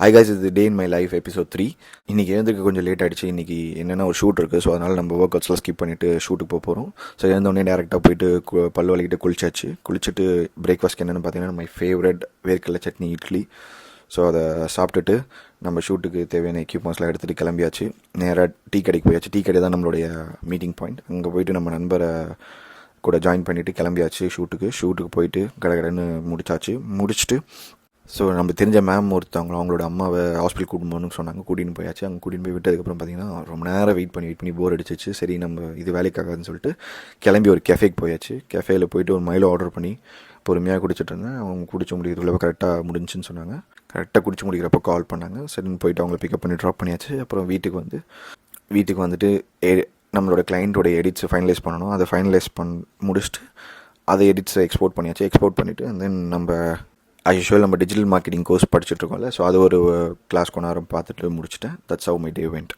ஐ guys இது டே in my life episode 3. இன்றைக்கி எழுந்திருக்க கொஞ்சம் லேட் ஆகிடுச்சு. இன்றைக்கி என்னென்னா ஒரு ஷூட் இருக்குது. ஸோ அதனால் நம்ம ஒர்க் அவுட்ஸ்லாம் ஸ்கிப் பண்ணிவிட்டு ஷூட்டுக்கு போக போகிறோம். ஸோ எழுந்தோடனே டேரெக்டாக போயிட்டு பல்லு வலிக்கிட்டு குளிச்சுட்டு பிரேக்ஃபாஸ்ட்க்கு என்னென்னு பார்த்தீங்கன்னா மை ஃபேவரட் வேர்க்கடலை சட்னி இட்லி. ஸோ அதை சாப்பிட்டுட்டு நம்ம ஷூட்டுக்கு தேவையான எக்யூப்மெண்ட்ஸ்லாம் எடுத்துகிட்டு கிளம்பியாச்சு. நேராக டீ கடைக்கு போயாச்சு. டீ கடை தான் நம்மளுடைய மீட்டிங் பாயிண்ட். அங்கே போயிட்டு நம்ம நண்பரை கூட ஜாயின் பண்ணிவிட்டு கிளம்பியாச்சு ஷூட்டுக்கு போயிட்டு கடகடன்னு முடிச்சுட்டு ஸோ நம்ம தெரிஞ்ச மேம் ஒருத்தவங்களும் அவங்களோட அம்மாவை ஹாஸ்பிட்டல் கூட்டின்னு போகணும்னு சொன்னாங்க. கூட்டின்னு போயாச்சு. அங்கே கூட்டின்னு போய் விட்டதுக்கப்புறம் பார்த்திங்கன்னா ரொம்ப நேரம் வெயிட் பண்ணி போர் அடிச்சிச்சு. சரி நம்ம இது வேலைக்காகாதுன்னு சொல்லிட்டு கிளம்பி ஒரு கெஃபேக்கு போயாச்சு. கெஃபேயில் போயிட்டு ஒரு மைலோ ஆர்டர் பண்ணி பொறுமையாக குடிச்சிட்டு இருந்தேன். அவங்க குடிச்சு முடிக்கிறதுக்குள்ள கரெக்டாக முடிஞ்சுன்னு சொன்னாங்க. கரெக்டாக குடிச்சு முடிக்கிறப்போ கால் பண்ணாங்க. சரின்னு போயிட்டு அவங்கள பிக்கப் பண்ணி ட்ராப் பண்ணியாச்சு. அப்புறம் வீட்டுக்கு வந்துட்டு நம்மளோட கிளைண்ட்டோட எடிட்ஸை ஃபைனலைஸ் பண்ணணும். அதை ஃபைனலைஸ் முடிச்சுட்டு அதை எடிட்ஸை எக்ஸ்போர்ட் பண்ணிவிட்டு அண்ட் தென் நம்ம டிஜிட்டல் மார்க்கெட்டிங் கோர்ஸ் படிச்சுட்ருக்கோம்ல. ஸோ அது ஒரு கிளாஸ் கொண்டாரம் பார்த்துட்டு முடிச்சுட்டேன். That's how my day went.